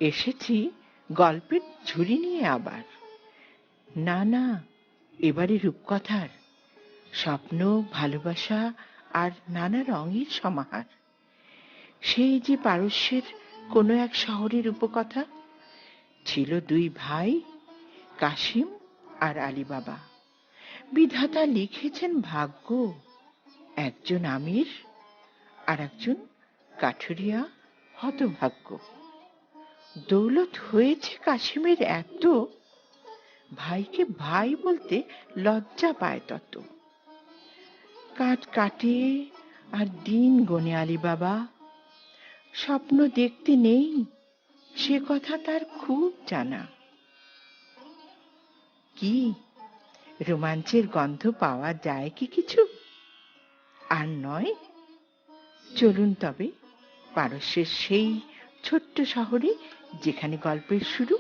এসেছি গল্পের ঝুড়ি নিয়ে আবার। না না, এবারে রূপকথার, স্বপ্ন, ভালোবাসা আর নানা রঙের সমাহার। সেই যে পারস্যের কোনো এক শহরের উপকথা। ছিল দুই ভাই, কাশিম আর আলী বাবা। বিধাতা লিখেছেন ভাগ্য, একজন আমির আর একজন কাঠুরিয়া হতভাগ্য। দৌলত হয়েছে কাশিমের এত, ভাইকে ভাই বলতে লজ্জা পায় তত। কাঠ কাটে আর দিন গোনে আলী বাবা, স্বপ্ন দেখতে নেই সে কথা তার খুব জানা। কি রোমাঞ্চের গন্ধ পাওয়া যায় কি কিছু? আর নয়, চলুন তবে পারস্যের সেই ছোট্ট শহরে যেখানে গল্পের শুরু।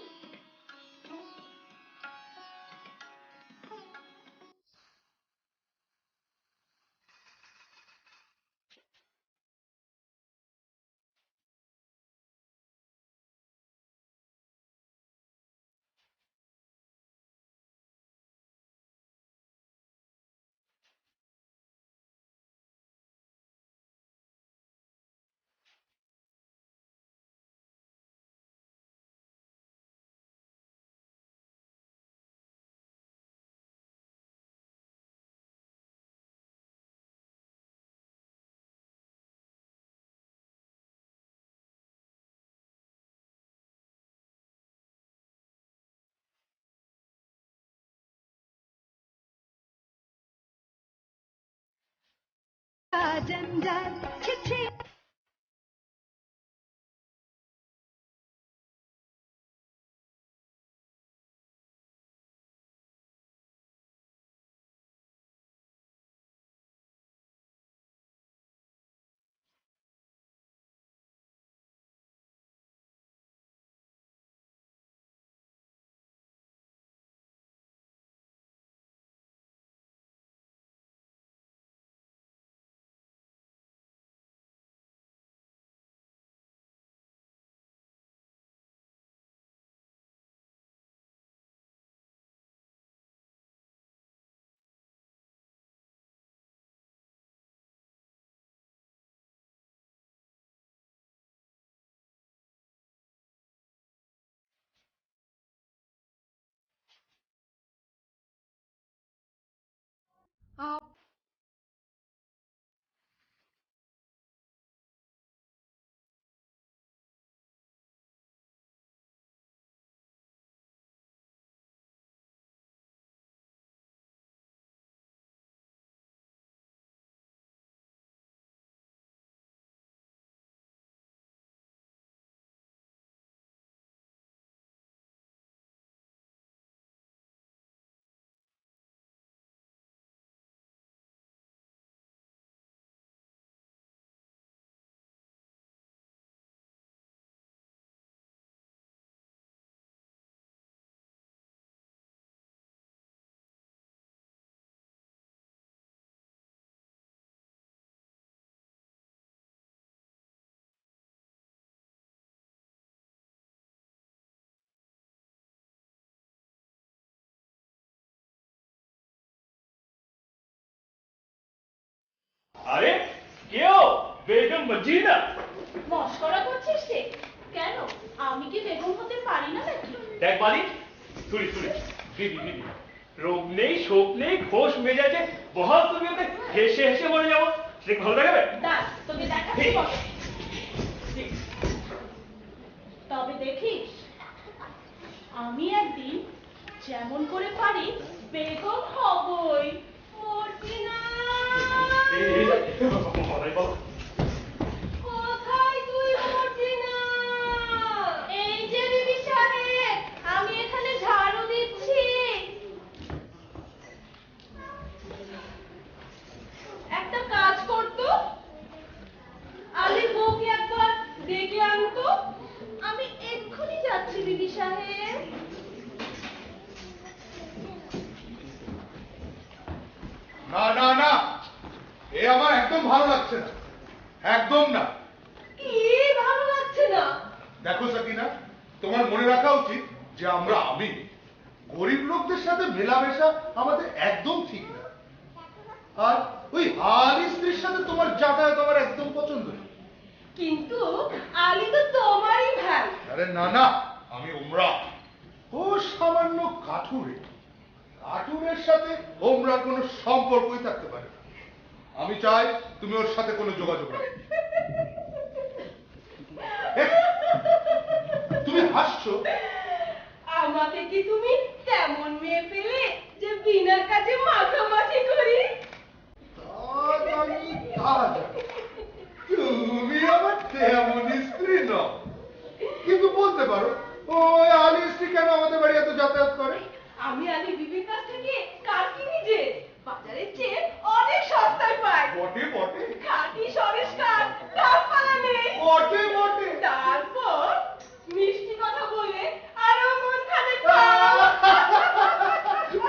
আরে কেউ বেগম মজিনা মস্করা করছিস রে? কেন, আমি কি বেগম হতে পারি না নাকি? দেখ বালি, শুনি শুনি, দিদি দিদি, রোগ নেই শোক নেই, খোশ মেজাজে বহাল তবিয়তে হেসে হেসে মরে যাবো, সেটা ভালো দেখাবে? দাস, তোকে দেখাচ্ছি বলো। তবে দেখিস, আমি একদিন যেমন করে পারি বেগম হবই। মর্জিনা, কোথায় তুই মর্জিনা? এই যে বিবি সাহেব, আমি এখানে ঝাড়ু দিচ্ছি। একটা কাজ করতো, আলীর বউকে একবার ডেকে আনতো। আমি এক্ষুনি যাচ্ছি বিবি সাহেব। না না না, এ আমার একদম ভালো লাগছে না, একদম না। কি ভালো লাগছে না? দেখো সাকিনা, তোমার মনে রাখা উচিত যে আমি গরিব লোকদের সাথে মেলামেশা আমাদের একদম ঠিক না। আর ওই আলী স্ত্রীর সাথে তোমার যাতায়াত আমার একদম পছন্দ নেই। কিন্তু আলী তো তোমারই ভাই। আরে না না, আমি ওমরা। ও সামান্য কাঠুরের সাথে ওমরার কোনো সম্পর্কই থাকতে পারে না। আমি চাই তুমি ওর সাথে কোনো যোগাযোগ রাখো। তুমি হাসছো? আমাকে কি তুমি তেমন মেয়ে পেলে যে বিনা কাজে মাখামাখি করি? তুমি আমার তেমন স্ত্রী নও, কিন্তু বলতে পারো ওই আলী স্ত্রী কেন আমাদের বাড়ি এত যাতায়াত করে? আমি আলী বিবির কাছ থেকে কার কিনি যে বাজারের চেয়ে অনেক সস্তায় পাই। বটে বটে খাঁটি সরেস কাঠ, দামপালা নেই। বটে বটে তারপর মিষ্টি কথা বলে আরো মন খানিক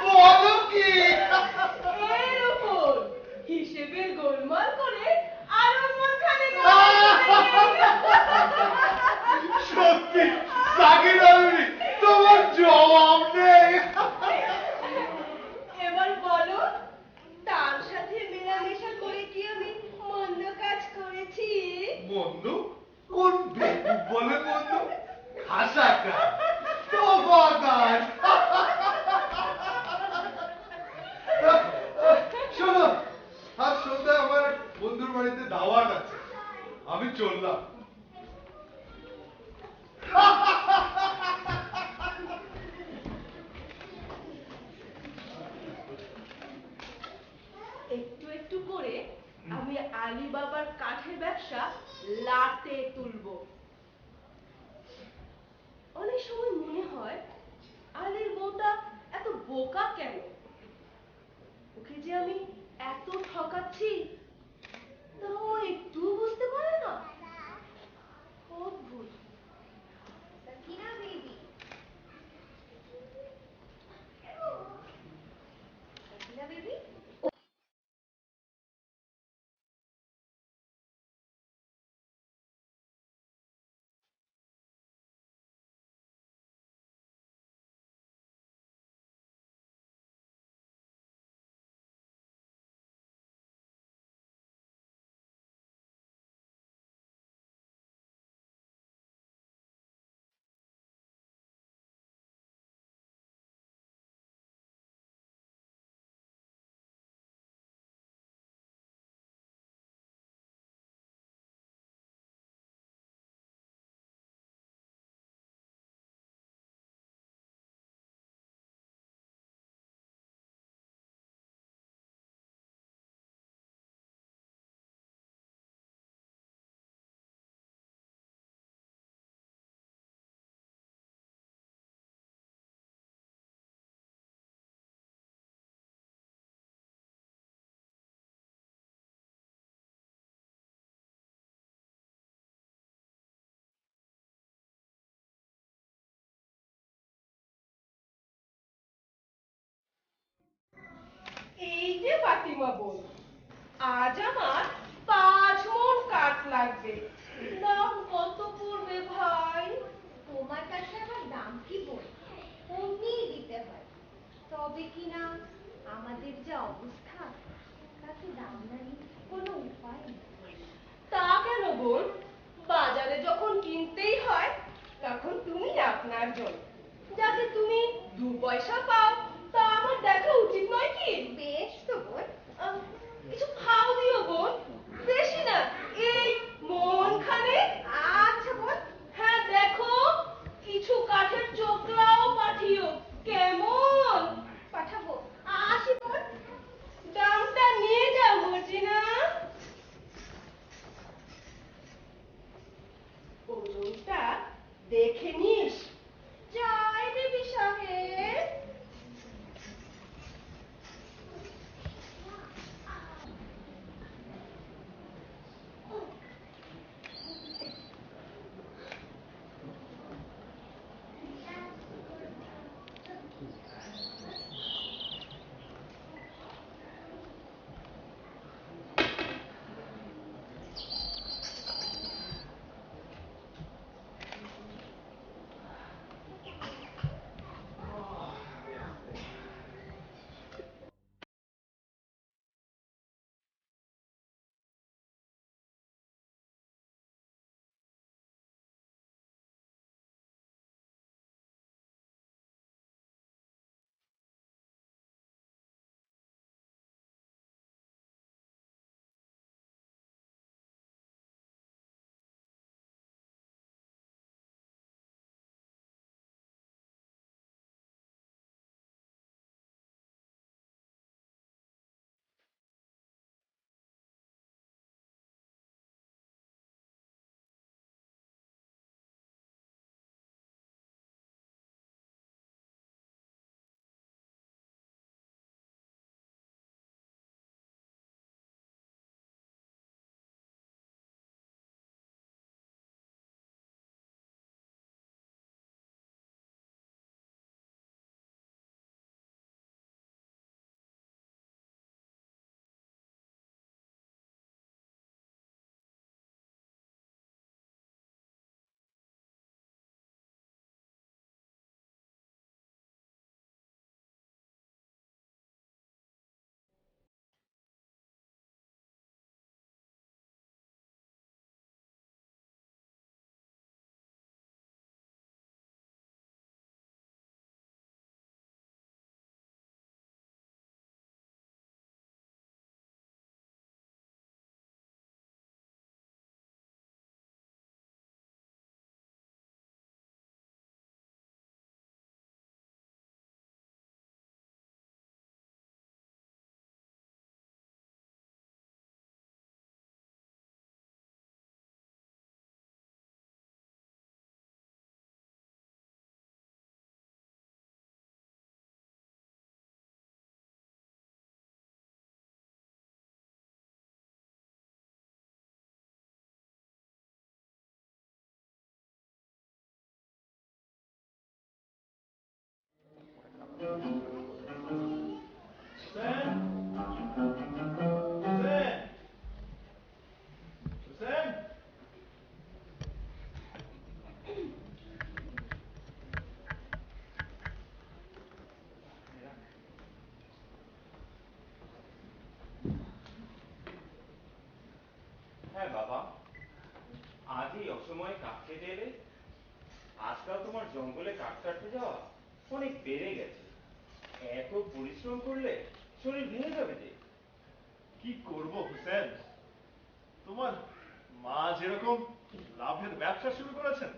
বলো কি? এর উপর হিসেবের গোলমাল করে আরো মন খানিক সত্যি সাকির আলী, তোমার জবাব নেই। এবার বলো, তার সাথে মেলামেশা করে কি আমি মন্দ কাজ করেছি? মন্দ? কোন বেকুব বলে মন্দ? হাসাকা তোবাদার। শোনো, আজ সন্ধ্যায় আমার বন্ধুর বাড়িতে দাওয়াত আছে, আমি চললাম। একটু একটু করে আমি আলী বাবার কাঠের ব্যবসা লাটে তুলবো। অনেক সময় মনে হয় আলীর বউটা এত বোকা কেন? ওকে যে আমি এত ঠকাচ্ছি তাও একটু বুঝতে পারে না। অদ্ভুত। সাকিনা বেবি, সাকিনা বেবি, এই যে ফাতিমা বোন, আজ আমার 5 মণ কাঠ লাগবে। দাম কত পড়বে ভাই? তোমার কাছে আবার দাম কি বল? অমনিই দিতে হয়। তবে কি না আমাদের যা অবস্থা, তাতে দাম না নিয়ে কোনো উপায় নেই। তা কেন বোন? বাজারে যখন কিনতেই হয় তখন তুমি আপনার জন, যাতে তুমি 2 পয়সা পাও তা আমার দেখা উচিত নয় কি? বেশ তো বোন। কিছু খাও দিও বোন, বেশি না, এই মন খানে। আচ্ছা বোন। হ্যাঁ দেখো, কিছু কাঠের চোখলাও পাঠিও, কেমন? পাঠাবো। আসি বোন। দাম কেটে এলে? আজকাল তোমার জঙ্গলে কাঠ কাটতে যাওয়া অনেক বেড়ে গেছে। এত পরিশ্রম করলে শরীর ভেঙে যাবে যে। কি করব হুসেন, তোমার মা যেরকম লাভের ব্যবসা শুরু করেছেন,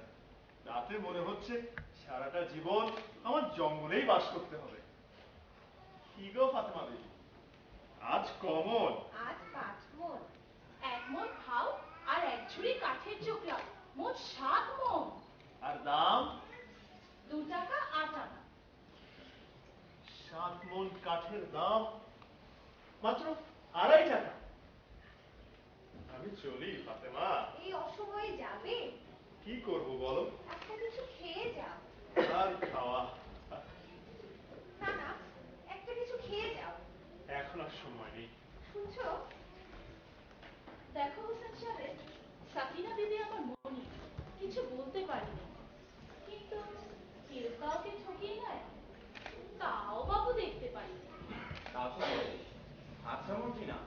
তাতে মনে হচ্ছে সারাটা জীবন আমার জঙ্গলেই বাস করতে হবে। কি গো ফাতেমা দেবী, আজ কমন? আজ 5 মণ। 1 মণ খাও আর 1 ঝুড়ি কাঠের চোখলাও, মোট 7 মণ। আর দাম? 2 টাকা 8 আনা। 7 মণ কাঠের দাম মাত্র 2.5 টাকা। আমি চলি ফাতেমা। এই অসময়ে যাবে? কি করব বলো? একটা কিছু খেয়ে যাও। আর খাওয়া? না না, একটা কিছু খেয়ে যাও। এখন আর সময় নেই। শুনছো? দেখো হোসেন সাহেব, সাকিনা বিবি আমার মনি, কিছু বলতে পারিনি, কিন্তু কেউ কাউকে ঠকিয়ে নেয় তাও বাবু দেখতে পাইনি। তা তো বটে। আচ্ছা মর্জিনা,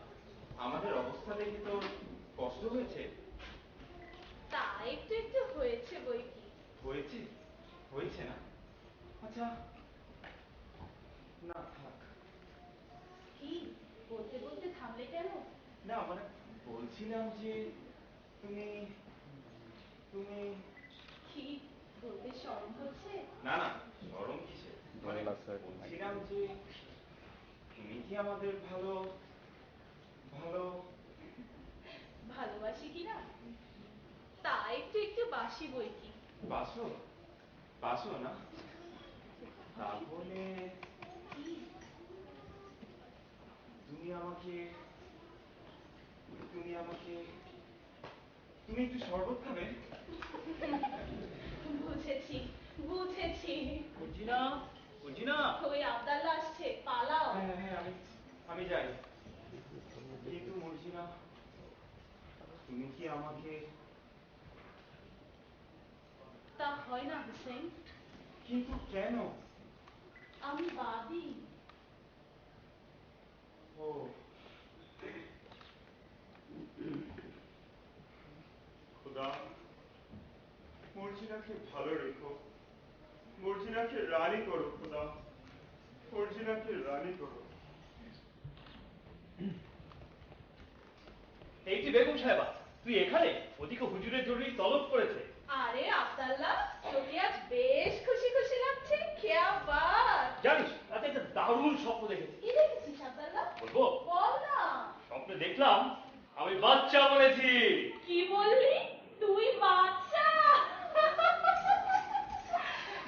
আমাদের অবস্থা দেখে তো কষ্ট হয়েছে। তা একটু একটু হয়েছে বই কি। হয়েছে? হয়েছে না? আচ্ছা, না থাক। কি বলতে বলতে থামলে কেন? না মানে বলছিলাম যে তুমি তুমি কি বলতে শরম হচ্ছে? না না, শরম কিসে? মানে বলছিলাম যে তুমি কি আমাদের ভালো ভালো ভালোবাসি কিনা তা একটু একটু বাসি বই কি। বাসো? বাসো না? তাহলে কি? তুমি আমাকে তুমি আমাকে তুমি একটু শরবত খাবে? বুঝেছি বুঝেছি। মর্জিনা, মর্জিনা। ওই আবদাল্লা আসছে, পালাও। হ্যাঁ হ্যাঁ, আমি আমি যাই। কিন্তু মর্জিনা, তুমি কি আমাকে তা হয় না হুসেন, কিন্তু কেন? আমি বাদী। ও খোদা, মর্জিনাকে ভালো রেখো, মর্জিনাকে রানী করো খোদা, মর্জিনাকে রানী করো। এই যে বেগম সাহেবা, তুই এখানে? ওদিকে হুজুরের জরুরি তলব করেছে। আরে আবদাল্লা, তোকে আজ বেশ খুশি খুশি লাগছে। খেয়া বাত। জানিস আজকে একটা দারুণ স্বপ্ন দেখেছি। কি দেখেছিস আবদাল্লা? বলবো? বল না। স্বপ্নে দেখলাম আমি বাচ্চা বলেছি। কি বললি? তুই বাচ্চা?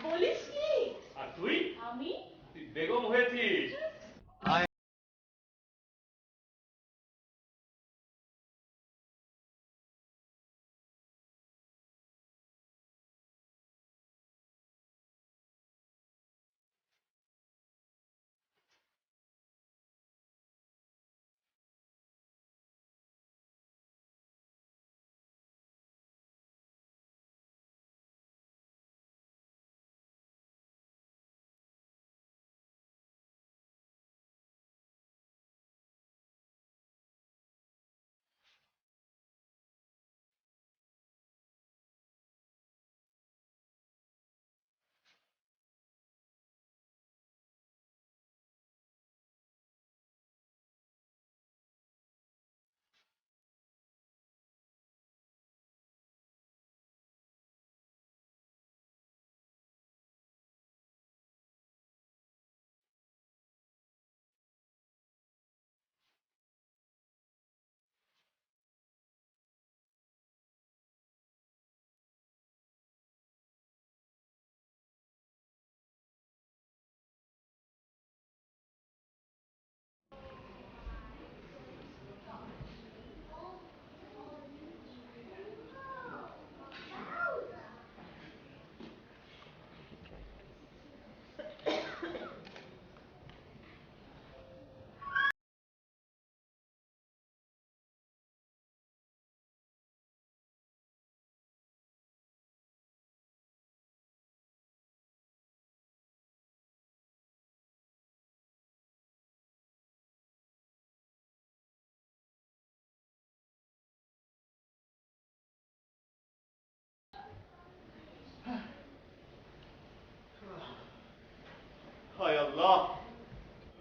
বলিস কি? আর তুই? আমি? তুই বেগম হয়েছিস।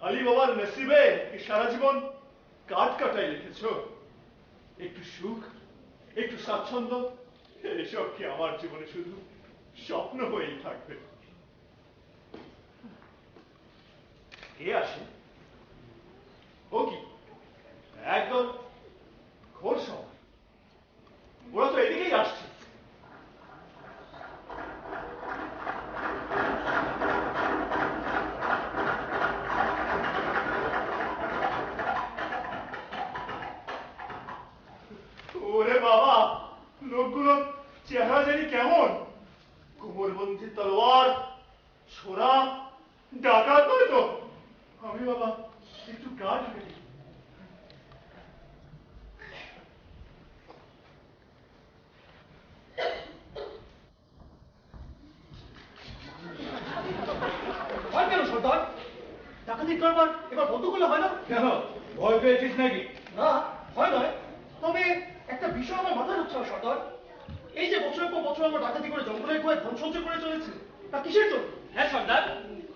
আলী বাবার নসিবে কি সারা জীবন কাঠ কাটাই লিখেছো? একটু সুখ, একটু স্বাচ্ছন্দ্য, এসব কি আমার জীবনে শুধু স্বপ্ন হয়েই থাকবে? কে আসে? ও কি একদম ঘোর সমাজ, ওরা তো এদিকেই আসছে। ওরে বাবা, লোকগুলোর চেহারা জানি কেমন, কোমরবন্ধী তলোয়ার, ছোরা, ডাকাত নয় তো? আমি বাবা একটু গাঢ় হয়ে হয় কেন সর্দার? ডাকাতি করবার এবার বন্ধ করলে হয় না? কেন, ভয় পেয়েছিস নাকি? না, ভয় নয়, তবে একটা বিষয় আমার মাথায় হচ্ছে না সর্দার। এই যে বছরের পর বছর আমরা ডাকাতি করে জঙ্গলের গোয়ায় ধন সঞ্চয় করে চলেছি, তা কিসের জন্য? হ্যাঁ সর্দার,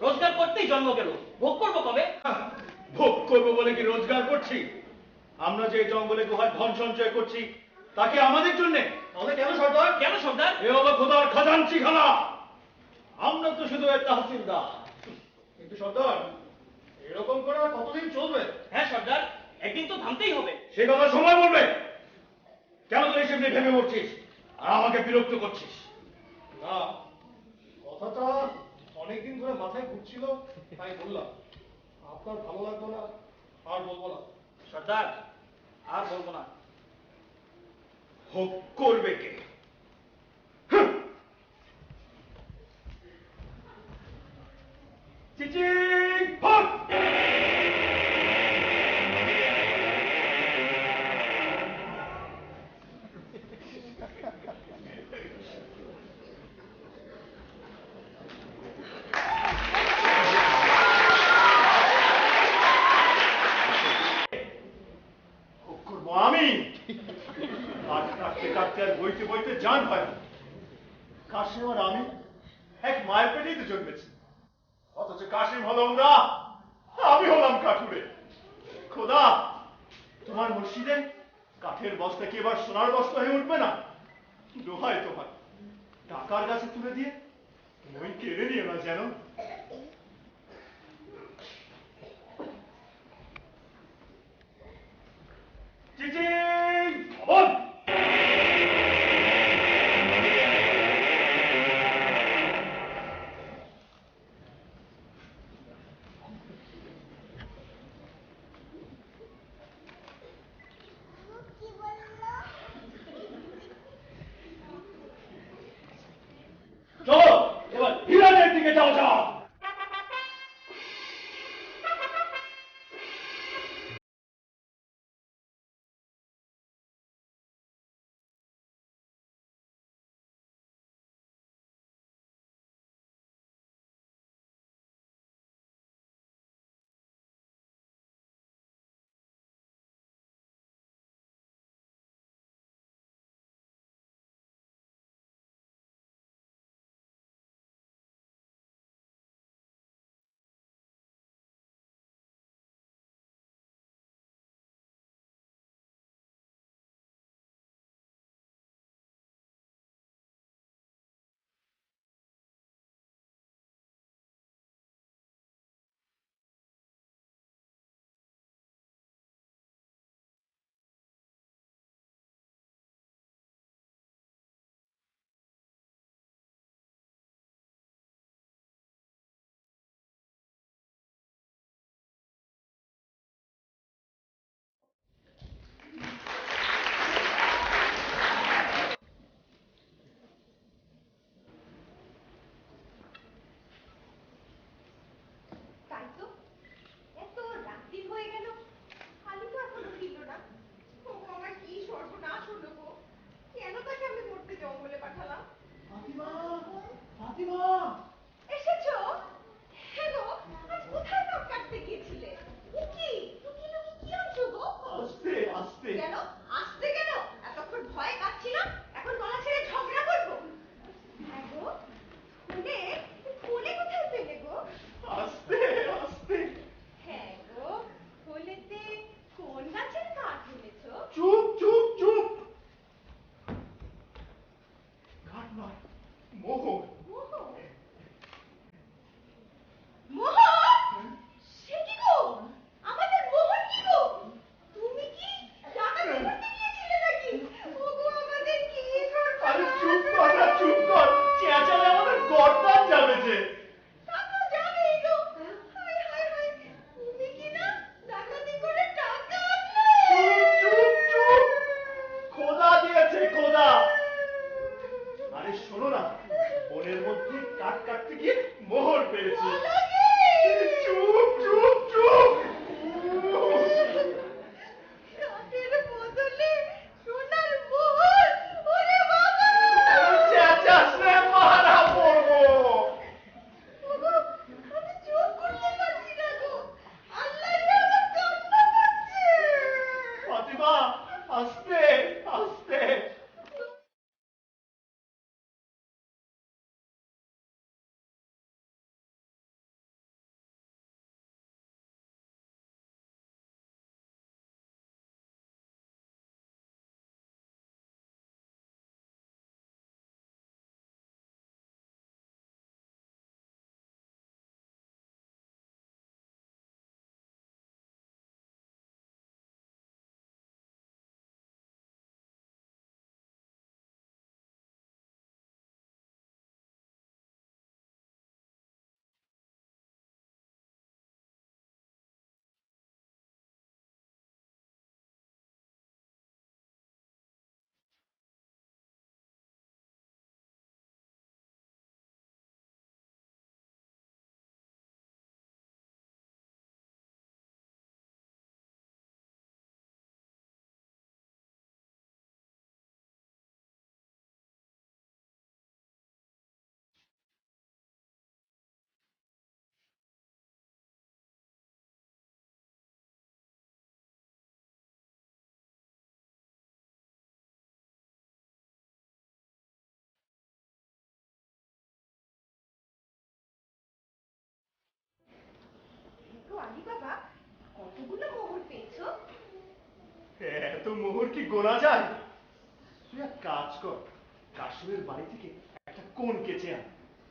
রোজগার করতেই জন্ম গেল, ভোগ করবো কবে? ভোগ করবো বলে কি রোজগার করছি? আমরা যে জঙ্গলে গুহায় ধন সঞ্চয় করছি তাকে আমাদের জন্য। তাহলে কেন সর্দার? কেন সর্দার? এ হলো খোদার খাজাঞ্চি খানা, আমরা তো শুধু এর তাহসিলদার। কিন্তু সর্দার, এরকম করে আর কতদিন চলবে? হ্যাঁ সর্দার, একদিন তো থামতেই হবে। সে কথা সময় বলবে। কেন তুই এসব নিয়ে ভেবে পড়ছিস আর আমাকে বিরক্ত করছিস? না, কথাটা অনেকদিন ধরে মাথায় ঘুরছিল, তাই বললাম। আপনার ভালো লাগলো না, আর বলবো না। সর্দার, আর বলবো না। হোক করবে কে? চিচি হোক! ভোগ করবো আমি। কাঠ কাটতে কাটতে আর বইতে বইতে জান হয় না। কাশিম আর আমি এক মায়ের পেটেই তো জন্মেছি, অথচ কাশিম হলো ওরা, আমি হলাম কাঠুরে। খোদা, তোমার মসজিদে কাঠের বস্তা কি এবার সোনার বস্তা হয়ে উঠবে না? দোহাই তোমার, টাকার কাছে তুলে দিয়ে মই কেড়ে নিও না যেন। চিচি বল! কি বললো? চলো এবার হিরানের দিকে যাও যাও। তাই তো, এত রাত্রি হয়ে গেল, আলী তো এখনো ফিরলো না। ও আমার কি সর্বনাশ হলো গো! কেন তাকে আমি মরতে জঙ্গলে পাঠালাম? ফাতিমা, ফাতিমা! এসেছো? হ্যাঁ গো, আজ কোথায় কাঠ কাটতে গিয়েছিলে? এ কি, লুকিয়ে লুকিয়ে কি আনছো গো? আস্তে আস্তে। কেন আসতে কেন? এতক্ষণ ভয় পাচ্ছিলাম, এখন গলা ছেড়ে ঝগড়া করবো? হ্যাঁ গো, ফুলে ফুলে কোথায় পেলে গো? আস্তে আস্তে। হ্যাঁ, আস্তে আস্তে। তো আলি বাবা, কতগুলো মোহর পেয়েছো? এত মোহর কি গোনা যায়? তুই এক কাজ কর, কাশুরের বাড়ি থেকে একটা কোন কেচে আন,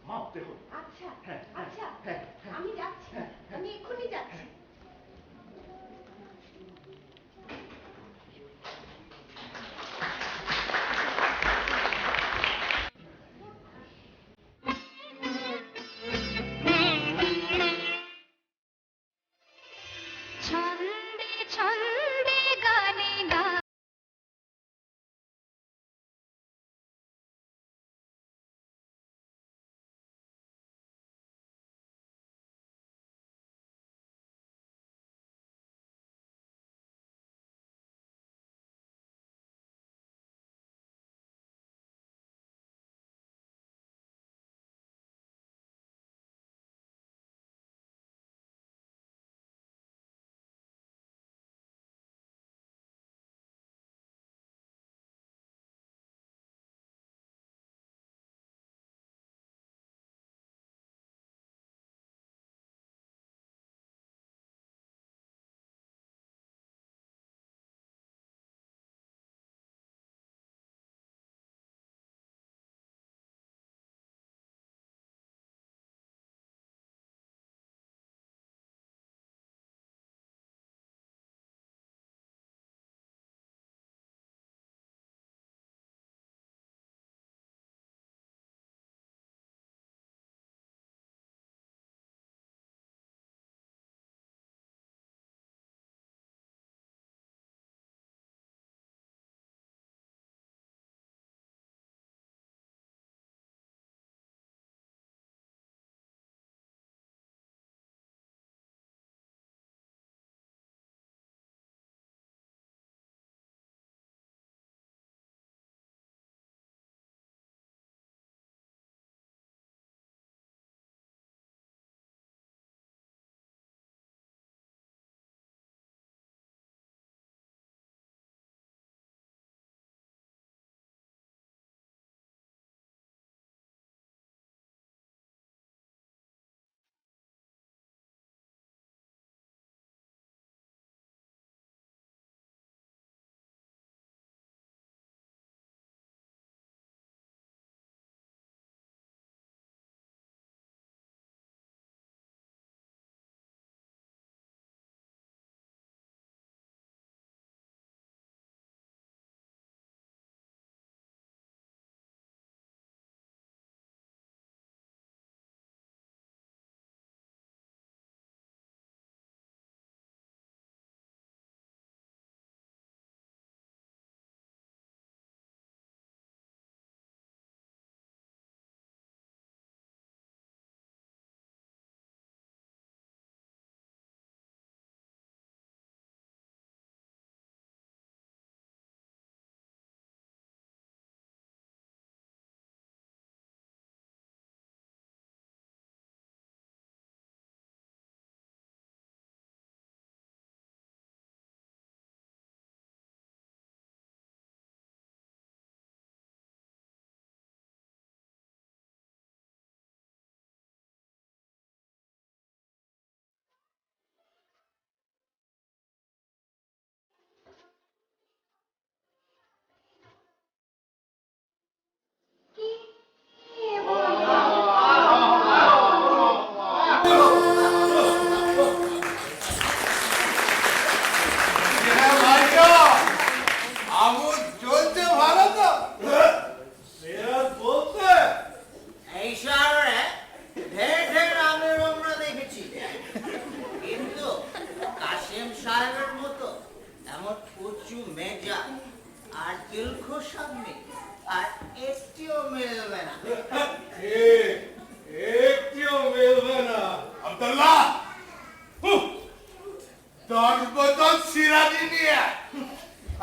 মাপতে হবে। আচ্ছা হ্যাঁ, আচ্ছা, হ্যাঁ, হ্যাঁ, আমি যাচ্ছি, হ্যাঁ, হ্যাঁ। আমি এক্ষুনি যাচ্ছি। ভেজা আর দিলখুশাদ নেই, আর একটিও মিলবে না। একটিও মিলবে না। আব্দুল্লাহ, 10 বোতল সিরাজি নিয়ে আয়।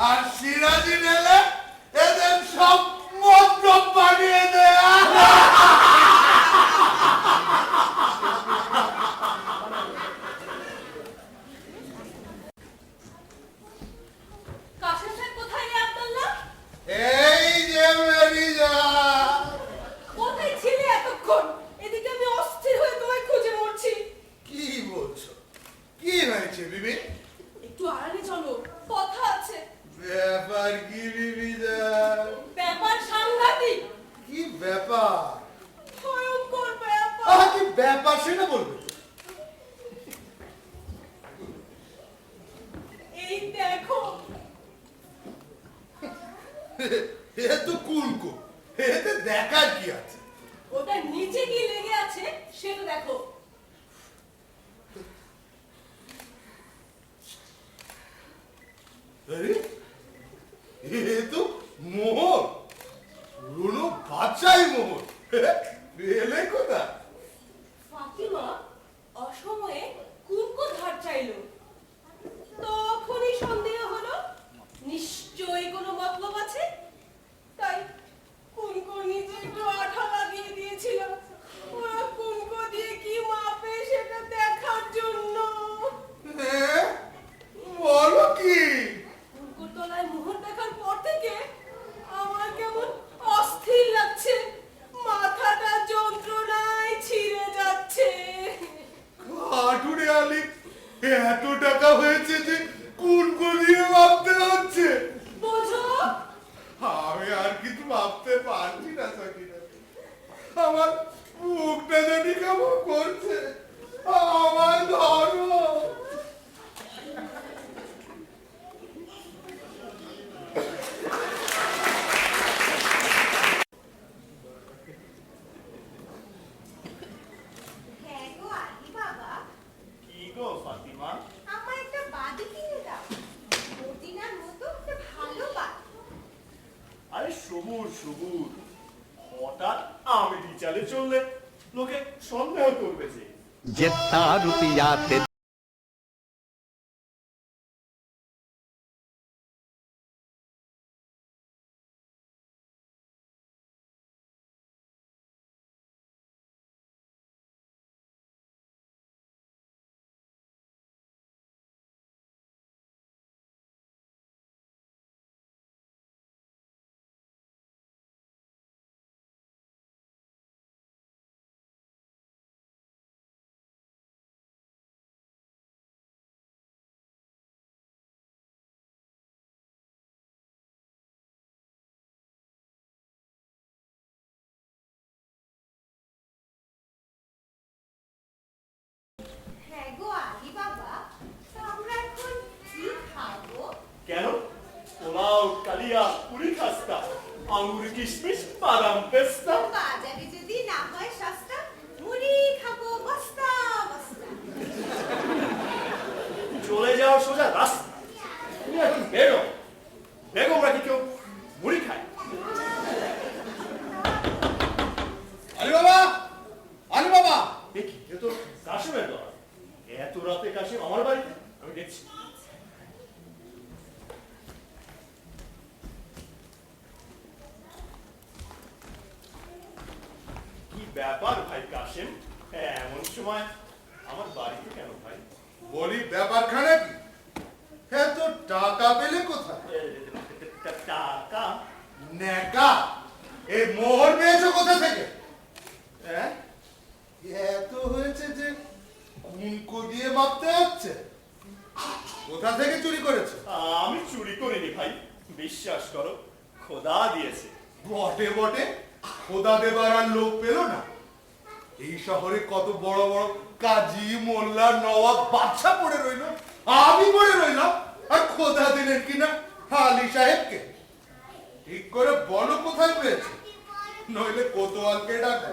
আর সিরাজি নিলে এদের সব মদ্যপ বানিয়ে দেয়। কাশেম সাহেব কোথায় রে আব্দুল্লাহ? এই যে মেরি যা, কোথায় ছিলে এতক্ষণ? এদিকে আমি অস্থির হয়ে তোমায় খুঁজে মরছি। কি বলছো? কি হয়েছে বিবি? একটু আড়ালে চলো, কথা আছে। ব্যাপার কি বিবি যা? ব্যাপার সাংঘাতিক, কি ব্যাপার? ভয়ঙ্কর ব্যাপার। কি ব্যাপার সেটা বলবে? এই দেখো। এ তো কুলকো, এতে দেখার কি আছে? ওটা নিচে কি লেগে আছে সেটা দেখো। আরে, এ তো মোহর, পুরনো বাচ্চাই মোহর। এলে কোথায়? ফাতিমা অসময়ে কুনকো ধার চাইলো। তখনই সন্দেহ হলো নিশ্চয়ই কোনো মতলব আছে। তাই কুনকো নিজে একটু আঠা লাগিয়ে দিয়েছিল ওরা কুনকো দিয়ে কি মাপে সেটা দেখার জন্য। বলো কি? কুনকোর তলায় মোহর দেখার পর থেকে আমার কেমন অস্থির লাগছে, মাথাটা যন্ত্রণায় ছিঁড়ে যাচ্ছে। কাঠুরে আলি, এত টাকা হয়েছে যে কুনকো দিয়ে ভাবতে হচ্ছে। বোঝো? আমি আর কিছু ভাবতে পারছি না সাকিনা। আমার মুখটা জানি কেমন করছে। আমার ধরো। হ্যাঁ গো আলি বাবা, কি গো ফাতিমা? আমার একটা বাদি কিনে দাও। মদিনার মতো একটা ভালো বাদি। আরে সবুর সবুর, হঠাৎ আমি বিচারে চললে লোকে সন্দেহ করবে যে। जितना रुपया ते হ্যাঁ গো আলি বাবা, তা আমরা এখন কি খাবো? কেন? পোলাও, কালিয়া, পুরি খাস্তা, আঙ্গুর কিশমিশ, বাদাম পেস্তা। বাজারে যদি না হয় সস্তা, মুড়ি খাবো বস্তা বস্তা। চলে যাওয়া সোজা রাস্তা। তুমি এখন বেরো, বেগমরা কি কেউ মুড়ি খায়? আলি বাবা, আলি বাবা। দেখি এ তো কাশিমের দল। এত রাতে কাশিম আমার বাড়িতে? আমি দেখছি। কি ব্যাপার ভাই কাশিম, এমন সময় আমার বাড়িতে কেন ভাই? বলি ব্যাপারখানে কি? হ্যাঁ, তো টাকা পেলে কোথায়? টাকা? নেকা, এই মোহর পেয়েছো কোথা থেকে? হ্যাঁ, এত হয়েছে যে কুনকো দিয়ে মাপতে হচ্ছে। কোথা থেকে চুরি করেছে? আমি চুরি করিনি ভাই, বিশ্বাস করো, খোদা দিয়েছে। বটে বটে, খোদা দেবার আর লোক পেল না। এই শহরে কত বড় বড় কাজী, মোল্লা, নওয়াব, বাদশা পড়ে রইল, আমি পড়ে রইলাম, আর খোদা দিলেন কিনা আলী সাহেবকে। ঠিক করে বলো কোথায় পেয়েছে, নইলে কোতোয়ালকে ডাকো।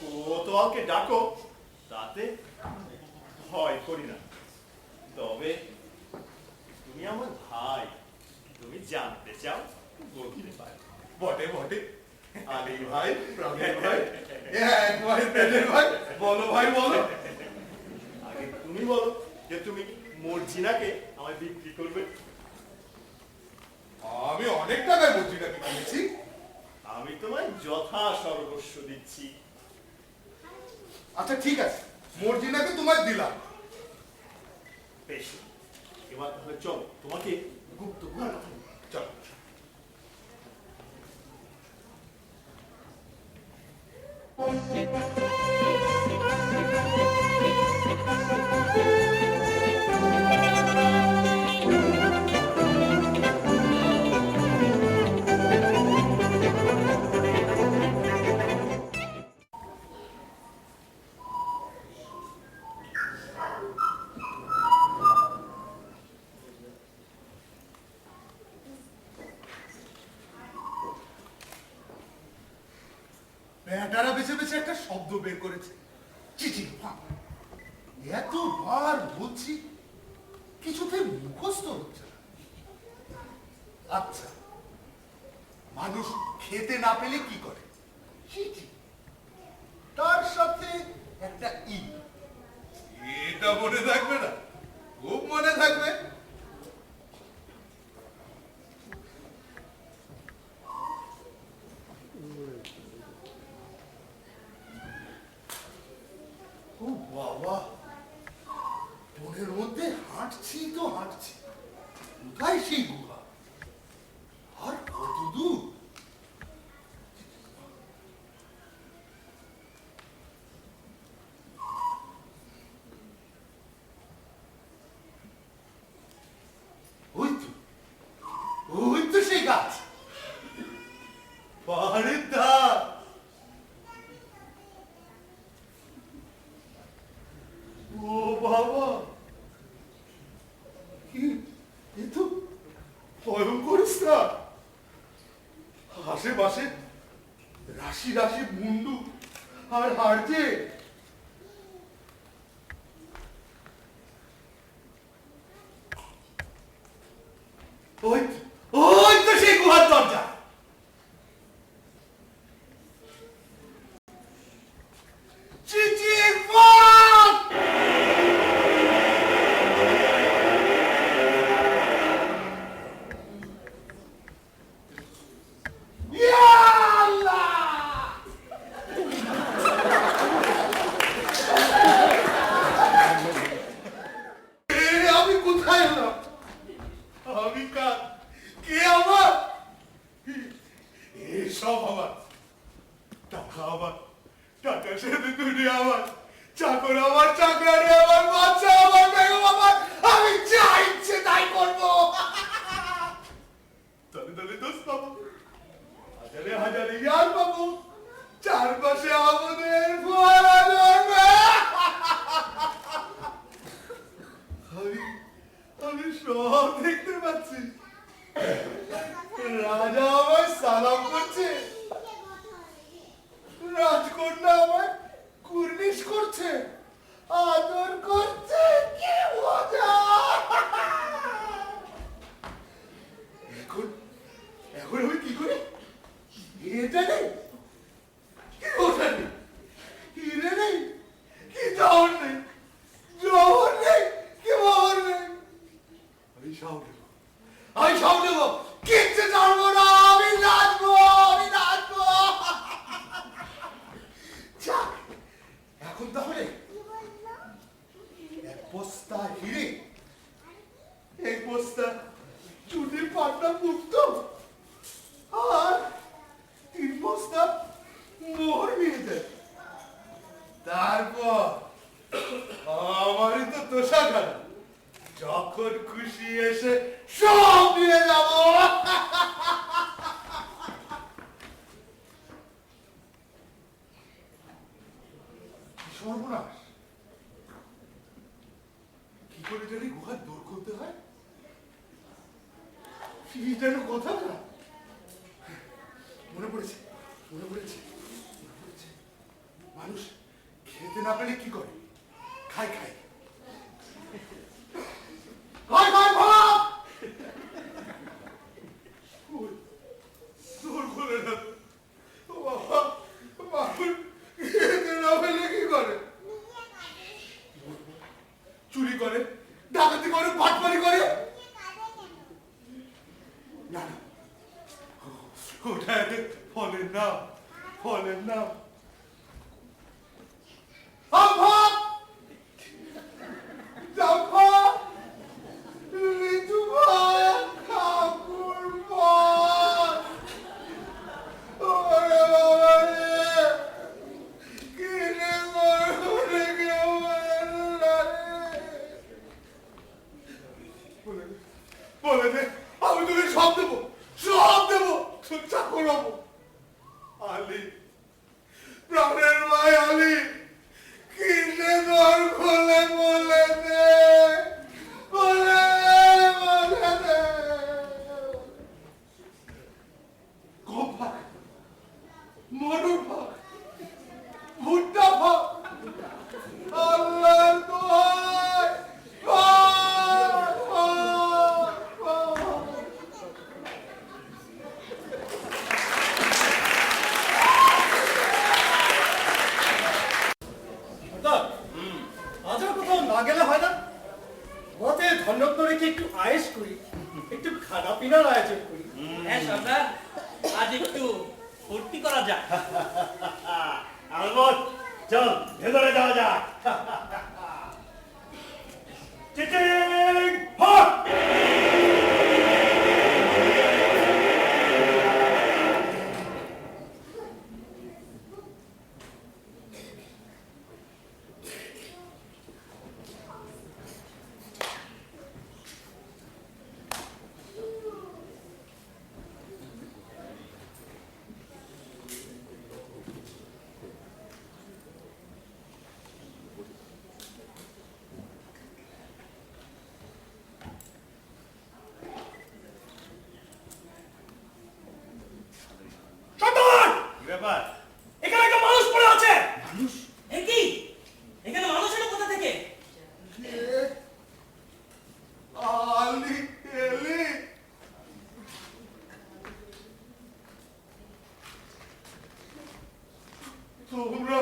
কোতোয়ালকে ডাকো, তাতে ভয় করি না। তবে তুমি আমার ভাই, তুমি জানতে চাও বলতে পারো। বটে বটে, আলী ভাই, প্রাণের ভাই, এক ভাই পেটের ভাই, বলো ভাই বলো। আগে তুমি বলো যে তুমি মর্জিনাকে আমায় বিক্রি করবে। আমি অনেক টাকায় মর্জিনাকে কিনেছি। আমি তোমায় যথা সর্বস্ব দিচ্ছি। আচ্ছা ঠিক আছে, মর্জিনাকে তোমায় দিলাম। বেশ, এবার তাহলে চল তোমাকে গুপ্ত গুহার কথা বলি। চলো। বেটারা বেছে বেছে একটা শব্দ বের করেছে, চিঠি। এতবার বলছি, কিছুতে মুখস্থ হচ্ছে না। আচ্ছা, মানুষ খেতে না পেলে কি করে? চিঠি, তার সাথে একটা ই। এটা মনে থাকবে না? খুব মনে থাকবে। ও বাবা, বনের মধ্যে হাঁটছি তো হাঁটছি, কোথায় সেই গুহা? আর কত দূর? ওই তো সেই গাছ, পাহাড়ের ধার। ও বাবা, এ তো ভয়ঙ্কর স্থান। আশেপাশে রাশি রাশি মুন্ডু আর হাড়ছে। ওই তো সেই গুহার দরজা। চিচির পথ। আমি কোথায় এলাম? আমি কার? কে আমার? এসব আমার টাকা, আমার টাকার সাথে দুনিয়া আমার, চাকর আমার, চাকরানি আমার, বাচ্চা আমার, বেগম আমার, আমি যা ইচ্ছে তাই করবো। তলে তলে দোষ পাবো, হাজারে হাজারে ইয়ার পাবো, চারপাশে আমাদের ফোয়ারা ধরবে। আমি সব দেখতে পাচ্ছি। রাজা আমায় সালাম করছে, রাজকন্যা আমায় কুর্নিশ করছে, আদর করছে। কি মজা! এখন এখন আমি কি করি? এটা নেই, কি ওটা নেই, হিরে নেই, কি জহর নেই, জহর নেই, কি মোহর নেই। আমি সব নেব, আমি সব নেব, কিচ্ছু জানবো না। আমি নাচবো, আমি নাচবো। যাক, এখন তাহলে এক বস্তা হিরে, এক বস্তা চুটির পাটনা মুক্ত, আর 3 বস্তা মোহর নিয়ে যায়। তারপর আমারই তো তোষা খারাপ, যখন খুশি এসে সব নিয়ে যাব। সর্বনাশ, কি করে জানি গুহার দৌড় করতে হয়? কি যেন কথা না, মনে পড়েছে, মনে পড়েছে, মনে পড়েছে। মানুষ খেতে না পেলে কি করে? খায় খায়, খায় খায় ভাত, না না, ওটা ফলের নাম, ফলের নাম। আম্মা! জাম্পা! লিচু ভাই, ঠাকুর ভাই! ওরে বাবা রে! কি রে মরহুরে কেউ মারলো রে! বলে দে, আমি তোকে সব দেবো, সব দেবো, চাকর হবো। আলী, প্রাণের ভাই আলী, কিনে দর খোলে বলে দে, বলে দে। গম ভাগ, মটর ভাগ, ভুট্টা ভাগ, আল্লাহর দোহাই, ভাগ, ভাগ, ভাগ। আজ আর কোথাও না গেলে হয় না? মতে ধন্যত্ব রেখে একটু আয়েস করি, একটু খানা পিনার আয়োজন করি। হ্যাঁ সর্দার, আজ একটু ফুর্তি করা যাক। আলবত, চল ভেতরে যাওয়া যাক। চিচিং হট! সর্দার! কি ব্যাপার? এখানে একটা মানুষ পড়ে আছে। এ কি? এখানে মানুষ এলো কোথা থেকে? আলী এলি, তোমরা